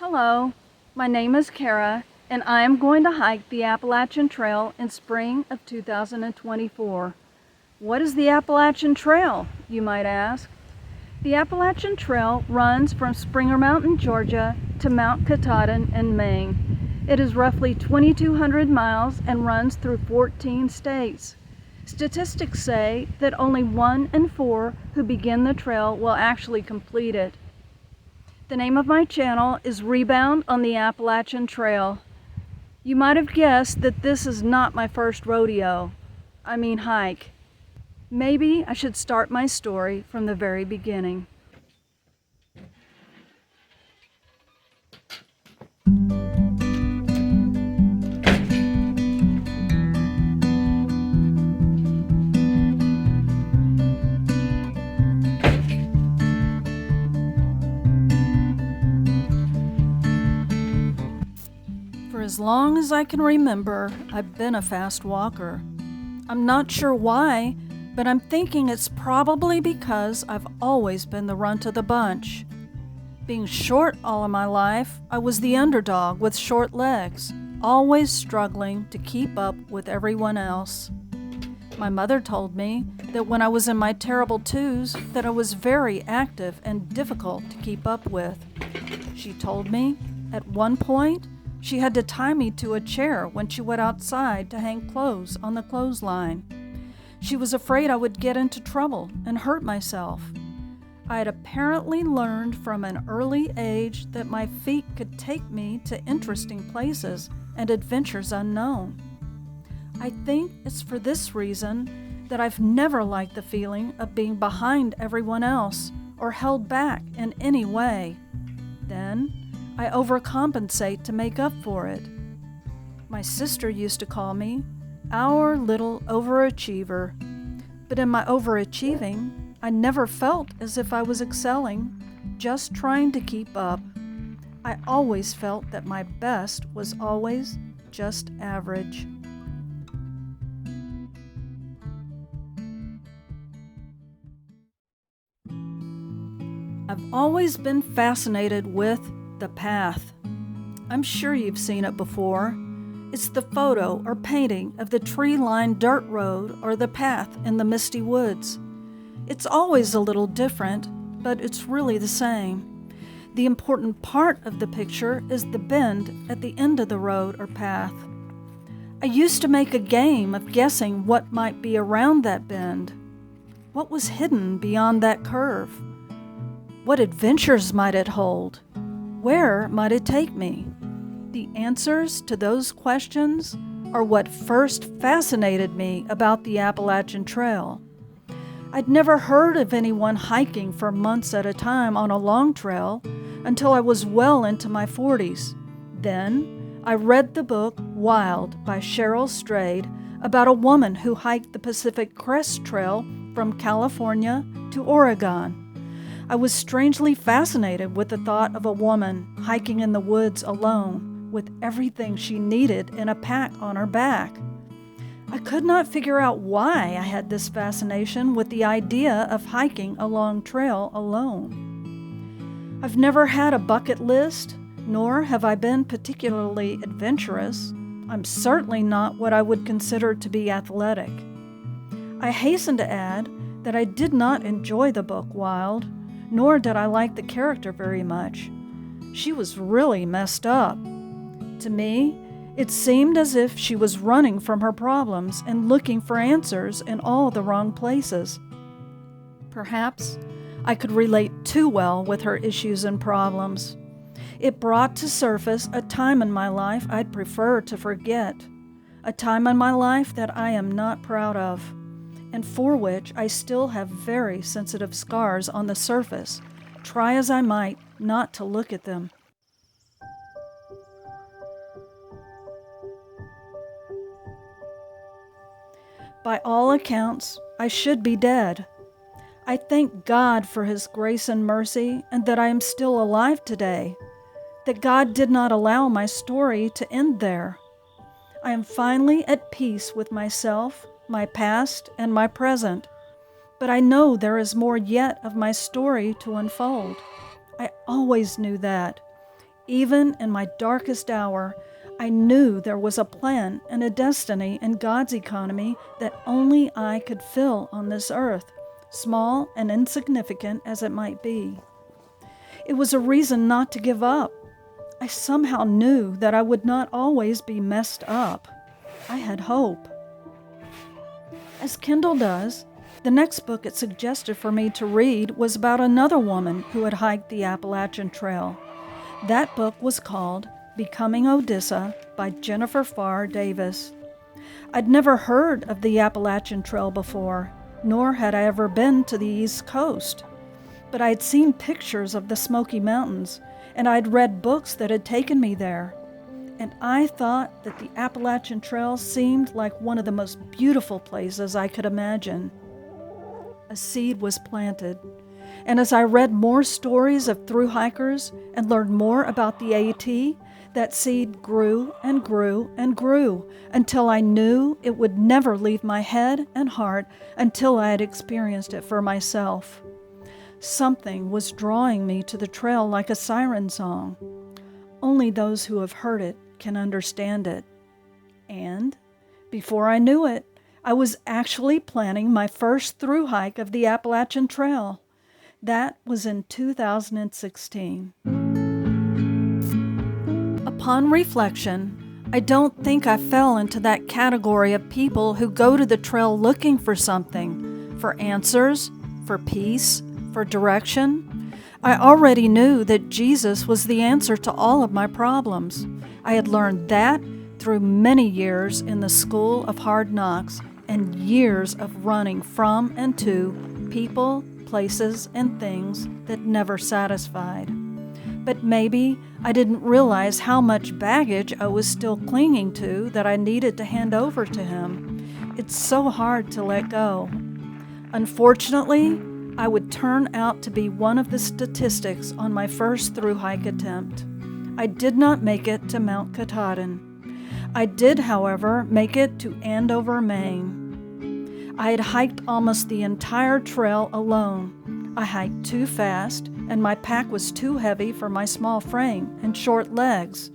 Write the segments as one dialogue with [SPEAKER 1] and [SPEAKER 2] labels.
[SPEAKER 1] Hello, my name is Kara, and I am going to hike the Appalachian Trail in spring of 2024. What is the Appalachian Trail, you might ask? The Appalachian Trail runs from Springer Mountain, Georgia to Mount Katahdin in Maine. It is roughly 2,200 miles and runs through 14 states. Statistics say that only 1 in 4 who begin the trail will actually complete it. The name of my channel is Rebound on the Appalachian Trail. You might have guessed that this is not my first rodeo. Hike. Maybe I should start my story from the very beginning. For as long as I can remember, I've been a fast walker. I'm not sure why, but I'm thinking it's probably because I've always been the runt of the bunch. Being short all of my life, I was the underdog with short legs, always struggling to keep up with everyone else. My mother told me that when I was in my terrible twos, that I was very active and difficult to keep up with. She told me, at one point, she had to tie me to a chair when she went outside to hang clothes on the clothesline. She was afraid I would get into trouble and hurt myself. I had apparently learned from an early age that my feet could take me to interesting places and adventures unknown. I think it's for this reason that I've never liked the feeling of being behind everyone else or held back in any way. Then, I overcompensate to make up for it. My sister used to call me our little overachiever, but in my overachieving, I never felt as if I was excelling, just trying to keep up. I always felt that my best was always just average. I've always been fascinated with the path. I'm sure you've seen it before. It's the photo or painting of the tree-lined dirt road or the path in the misty woods. It's always a little different, but it's really the same. The important part of the picture is the bend at the end of the road or path. I used to make a game of guessing what might be around that bend. What was hidden beyond that curve? What adventures might it hold? Where might it take me? The answers to those questions are what first fascinated me about the Appalachian Trail. I'd never heard of anyone hiking for months at a time on a long trail until I was well into my 40s. Then, I read the book Wild by Cheryl Strayed about a woman who hiked the Pacific Crest Trail from California to Oregon. I was strangely fascinated with the thought of a woman hiking in the woods alone with everything she needed in a pack on her back. I could not figure out why I had this fascination with the idea of hiking a long trail alone. I've never had a bucket list, nor have I been particularly adventurous. I'm certainly not what I would consider to be athletic. I hasten to add that I did not enjoy the book Wild, nor did I like the character very much. She was really messed up. To me, it seemed as if she was running from her problems and looking for answers in all the wrong places. Perhaps I could relate too well with her issues and problems. It brought to surface a time in my life I'd prefer to forget, a time in my life that I am not proud of, and for which I still have very sensitive scars on the surface, try as I might not to look at them. By all accounts, I should be dead. I thank God for His grace and mercy and that I am still alive today, that God did not allow my story to end there. I am finally at peace with myself, my past, and my present. But I know there is more yet of my story to unfold. I always knew that. Even in my darkest hour, I knew there was a plan and a destiny in God's economy that only I could fill on this earth, small and insignificant as it might be. It was a reason not to give up. I somehow knew that I would not always be messed up. I had hope. As Kindle does, the next book it suggested for me to read was about another woman who had hiked the Appalachian Trail. That book was called Becoming Odessa by Jennifer Farr Davis. I'd never heard of the Appalachian Trail before, nor had I ever been to the East Coast. But I had seen pictures of the Smoky Mountains, and I'd read books that had taken me there. And I thought that the Appalachian Trail seemed like one of the most beautiful places I could imagine. A seed was planted, and as I read more stories of thru hikers and learned more about the AT, that seed grew and grew and grew until I knew it would never leave my head and heart until I had experienced it for myself. Something was drawing me to the trail like a siren song. Only those who have heard it can understand it. And before I knew it, I was actually planning my first thru hike of the Appalachian Trail. That was in 2016. Upon reflection, I don't think I fell into that category of people who go to the trail looking for something, for answers, for peace, for direction. I already knew that Jesus was the answer to all of my problems. I had learned that through many years in the school of hard knocks and years of running from and to people, places, and things that never satisfied. But maybe I didn't realize how much baggage I was still clinging to that I needed to hand over to Him. It's so hard to let go. Unfortunately, I would turn out to be one of the statistics on my first thru hike attempt. I did not make it to Mount Katahdin. I did, however, make it to Andover, Maine. I had hiked almost the entire trail alone. I hiked too fast, and my pack was too heavy for my small frame and short legs.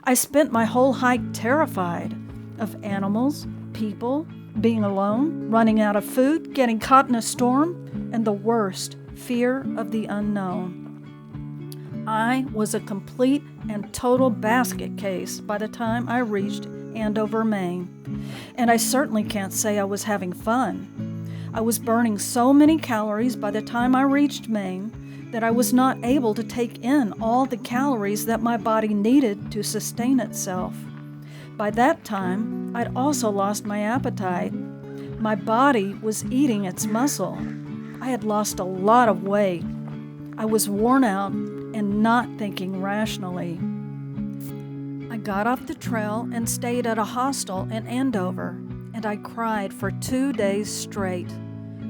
[SPEAKER 1] I spent my whole hike terrified of animals, people, being alone, running out of food, getting caught in a storm, and the worst, fear of the unknown. I was a complete and total basket case by the time I reached Andover, Maine, and I certainly can't say I was having fun. I was burning so many calories by the time I reached Maine that I was not able to take in all the calories that my body needed to sustain itself. By that time, I'd also lost my appetite. My body was eating its muscle. I had lost a lot of weight. I was worn out and not thinking rationally. I got off the trail and stayed at a hostel in Andover, and I cried for 2 days straight.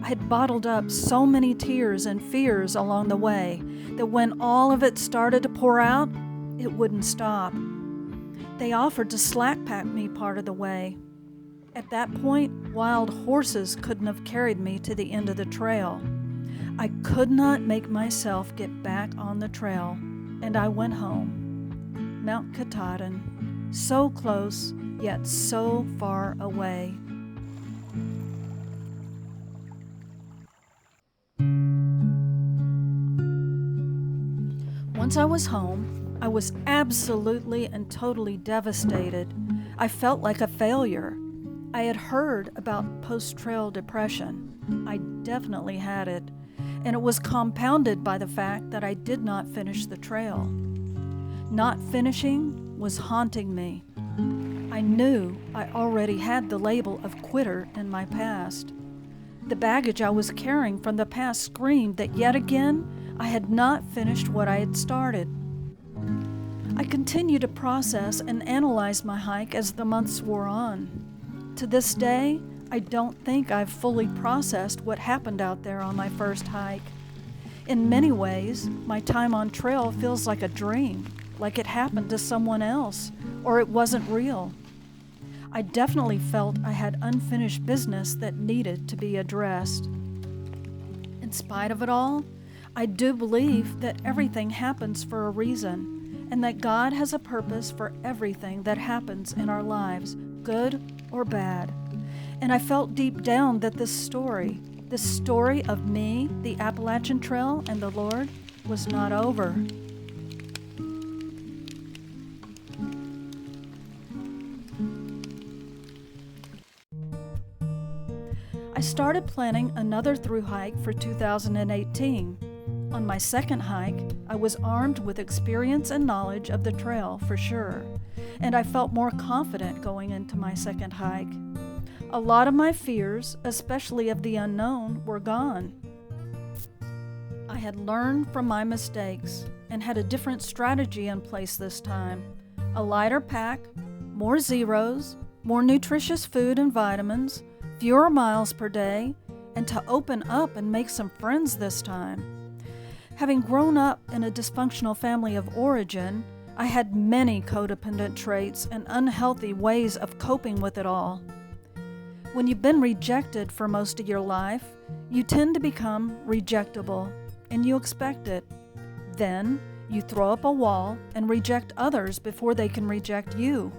[SPEAKER 1] I had bottled up so many tears and fears along the way that when all of it started to pour out, it wouldn't stop. They offered to slack pack me part of the way. At that point, wild horses couldn't have carried me to the end of the trail. I could not make myself get back on the trail, and I went home. Mount Katahdin, so close, yet so far away. Once I was home, I was absolutely and totally devastated. I felt like a failure. I had heard about post-trail depression. I definitely had it. And it was compounded by the fact that I did not finish the trail. Not finishing was haunting me. I knew I already had the label of quitter in my past. The baggage I was carrying from the past screamed that yet again I had not finished what I had started. I continued to process and analyze my hike as the months wore on. To this day, I don't think I've fully processed what happened out there on my first hike. In many ways, my time on trail feels like a dream, like it happened to someone else, or it wasn't real. I definitely felt I had unfinished business that needed to be addressed. In spite of it all, I do believe that everything happens for a reason, and that God has a purpose for everything that happens in our lives, good or bad. And I felt deep down that this story of me, the Appalachian Trail, and the Lord was not over. I started planning another through hike for 2018. On my second hike, I was armed with experience and knowledge of the trail for sure, and I felt more confident going into my second hike. A lot of my fears, especially of the unknown, were gone. I had learned from my mistakes and had a different strategy in place this time. A lighter pack, more zeros, more nutritious food and vitamins, fewer miles per day, and to open up and make some friends this time. Having grown up in a dysfunctional family of origin, I had many codependent traits and unhealthy ways of coping with it all. When you've been rejected for most of your life, you tend to become rejectable, and you expect it. Then, you throw up a wall and reject others before they can reject you.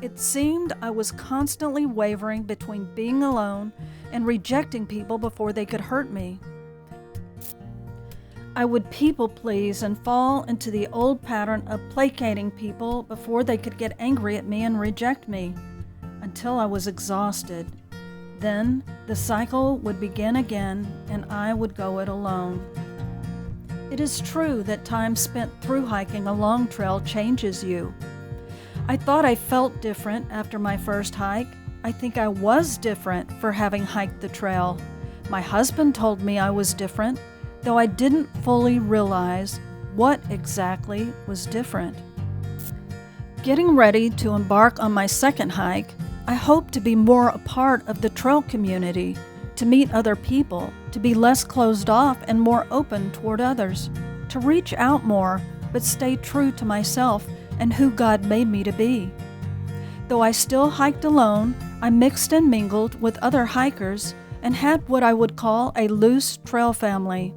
[SPEAKER 1] It seemed I was constantly wavering between being alone and rejecting people before they could hurt me. I would people please and fall into the old pattern of placating people before they could get angry at me and reject me, until I was exhausted. Then the cycle would begin again and I would go it alone. It is true that time spent through hiking a long trail changes you. I thought I felt different after my first hike. I think I was different for having hiked the trail. My husband told me I was different, though I didn't fully realize what exactly was different. Getting ready to embark on my second hike, I hope to be more a part of the trail community, to meet other people, to be less closed off and more open toward others, to reach out more but stay true to myself and who God made me to be. Though I still hiked alone, I mixed and mingled with other hikers and had what I would call a loose trail family.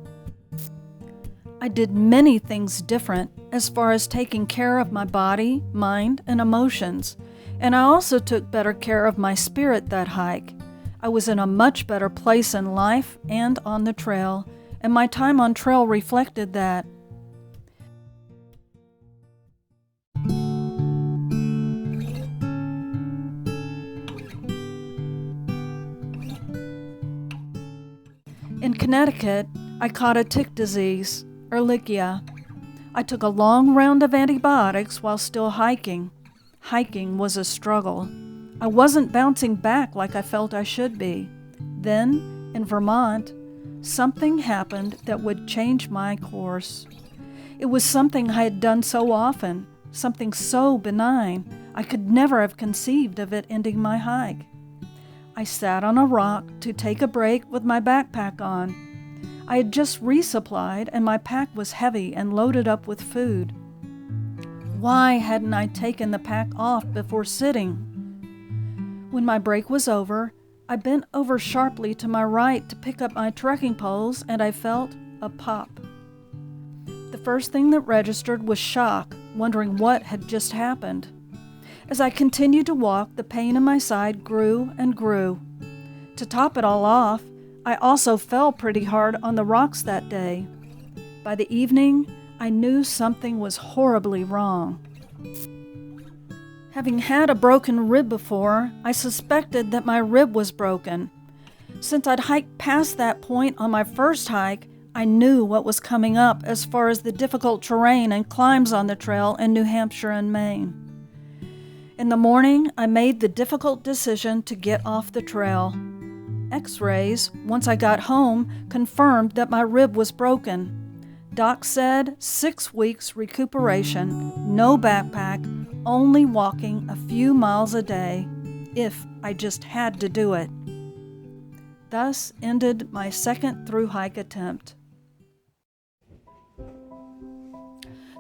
[SPEAKER 1] I did many things different as far as taking care of my body, mind, and emotions, and I also took better care of my spirit that hike. I was in a much better place in life and on the trail, and my time on trail reflected that. In Connecticut, I caught a tick disease, Ehrlichia. I took a long round of antibiotics while still hiking. Hiking was a struggle. I wasn't bouncing back like I felt I should be. Then, in Vermont, something happened that would change my course. It was something I had done so often, something so benign, I could never have conceived of it ending my hike. I sat on a rock to take a break with my backpack on. I had just resupplied and my pack was heavy and loaded up with food. Why hadn't I taken the pack off before sitting? When my break was over, I bent over sharply to my right to pick up my trekking poles and I felt a pop. The first thing that registered was shock, wondering what had just happened. As I continued to walk, the pain in my side grew and grew. To top it all off, I also fell pretty hard on the rocks that day. By the evening, I knew something was horribly wrong. Having had a broken rib before, I suspected that my rib was broken. Since I'd hiked past that point on my first hike, I knew what was coming up as far as the difficult terrain and climbs on the trail in New Hampshire and Maine. In the morning, I made the difficult decision to get off the trail. X-rays, once I got home, confirmed that my rib was broken. Doc said 6 weeks recuperation, no backpack, only walking a few miles a day, if I just had to do it. Thus ended my second through hike attempt.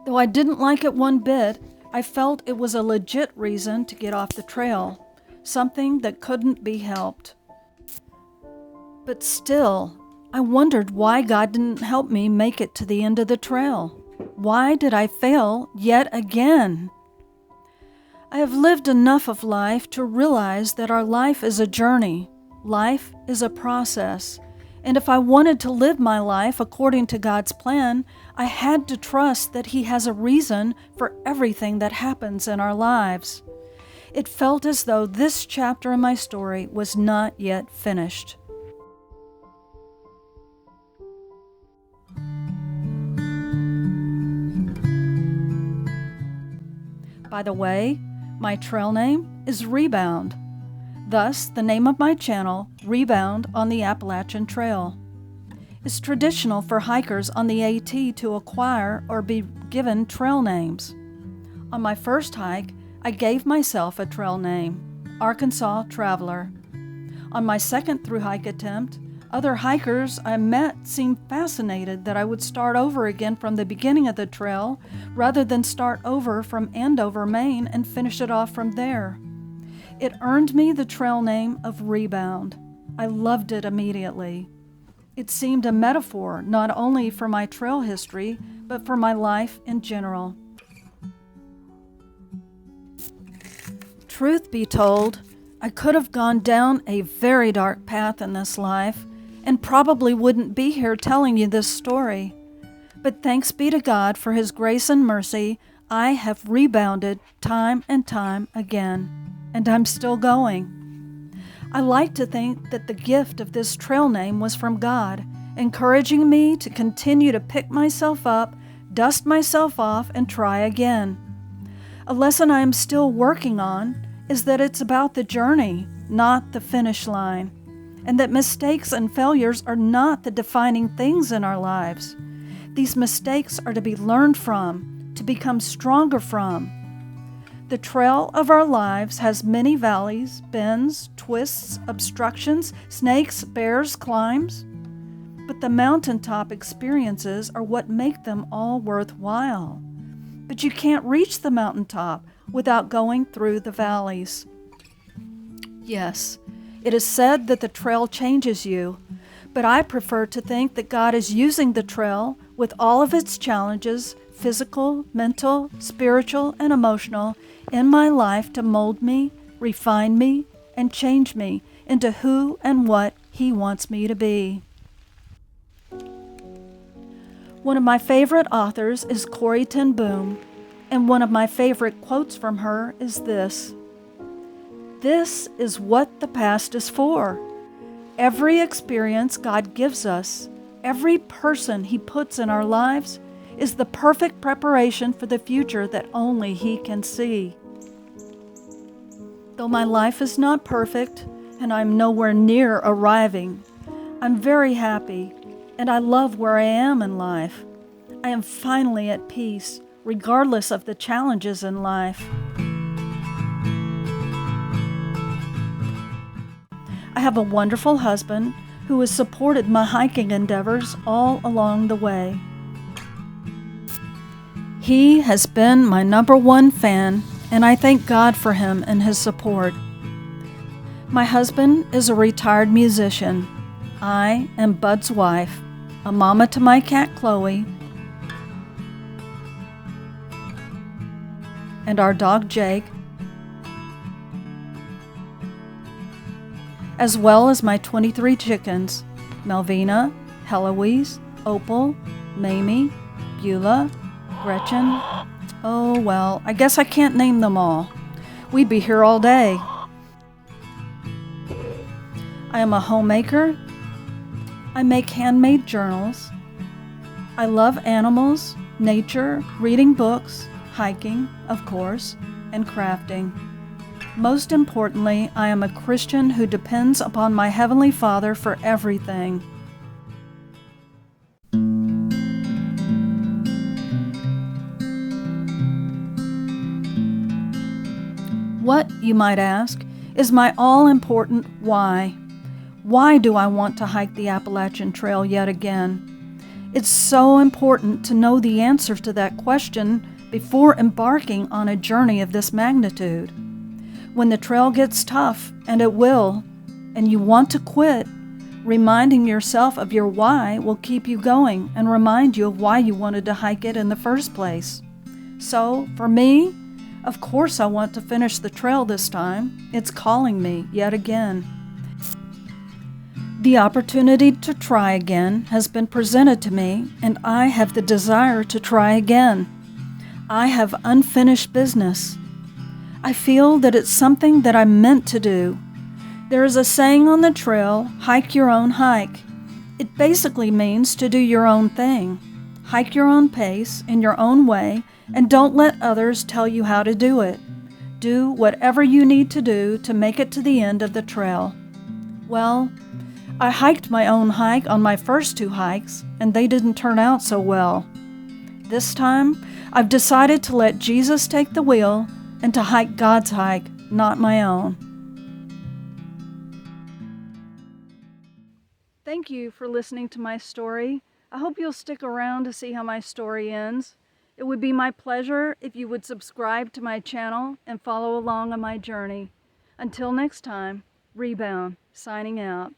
[SPEAKER 1] Though I didn't like it one bit, I felt it was a legit reason to get off the trail, something that couldn't be helped. But still, I wondered why God didn't help me make it to the end of the trail. Why did I fail yet again? I have lived enough of life to realize that our life is a journey. Life is a process. And if I wanted to live my life according to God's plan, I had to trust that He has a reason for everything that happens in our lives. It felt as though this chapter in my story was not yet finished. By the way, my trail name is Rebound. Thus, the name of my channel, Rebound on the Appalachian Trail. It's traditional for hikers on the AT to acquire or be given trail names. On my first hike, I gave myself a trail name, Arkansas Traveler. On my second thru hike attempt, other hikers I met seemed fascinated that I would start over again from the beginning of the trail rather than start over from Andover, Maine and finish it off from there. It earned me the trail name of Rebound. I loved it immediately. It seemed a metaphor not only for my trail history, but for my life in general. Truth be told, I could have gone down a very dark path in this life and probably wouldn't be here telling you this story. But thanks be to God for His grace and mercy, I have rebounded time and time again. And I'm still going. I like to think that the gift of this trail name was from God, encouraging me to continue to pick myself up, dust myself off, and try again. A lesson I am still working on is that it's about the journey, not the finish line, and that mistakes and failures are not the defining things in our lives. These mistakes are to be learned from, to become stronger from. The trail of our lives has many valleys, bends, twists, obstructions, snakes, bears, climbs. But the mountaintop experiences are what make them all worthwhile. But you can't reach the mountaintop without going through the valleys. Yes, it is said that the trail changes you, but I prefer to think that God is using the trail with all of its challenges, physical, mental, spiritual, and emotional, in my life to mold me, refine me, and change me into who and what He wants me to be. One of my favorite authors is Corrie ten Boom, and one of my favorite quotes from her is this: "This is what the past is for. Every experience God gives us, every person He puts in our lives, is the perfect preparation for the future that only He can see." Though my life is not perfect and I'm nowhere near arriving, I'm very happy and I love where I am in life. I am finally at peace, regardless of the challenges in life. I have a wonderful husband who has supported my hiking endeavors all along the way. He has been my #1 fan, and I thank God for him and his support. My husband is a retired musician. I am Bud's wife, a mama to my cat Chloe, and our dog Jake, as well as my 23 chickens, Melvina, Heloise, Opal, Mamie, Beulah, Gretchen. Oh, well, I guess I can't name them all. We'd be here all day. I am a homemaker. I make handmade journals. I love animals, nature, reading books, hiking, of course, and crafting. Most importantly, I am a Christian who depends upon my Heavenly Father for everything. What, you might ask, is my all-important why? Why do I want to hike the Appalachian Trail yet again? It's so important to know the answer to that question before embarking on a journey of this magnitude. When the trail gets tough, and it will, and you want to quit, Reminding yourself of your why will keep you going and remind you of why you wanted to hike it in the first place. So, for me, of course I want to finish the trail this time. It's calling me yet again. The opportunity to try again has been presented to me, and I have the desire to try again. I have unfinished business. I feel that it's something that I'm meant to do. There is a saying on the trail, hike your own hike. It basically means to do your own thing. Hike your own pace, in your own way, and don't let others tell you how to do it. Do whatever you need to do to make it to the end of the trail. Well, I hiked my own hike on my first 2 hikes, and they didn't turn out so well. This time, I've decided to let Jesus take the wheel and to hike God's hike, not my own. Thank you for listening to my story. I hope you'll stick around to see how my story ends. It would be my pleasure if you would subscribe to my channel and follow along on my journey. Until next time, Rebound, signing out.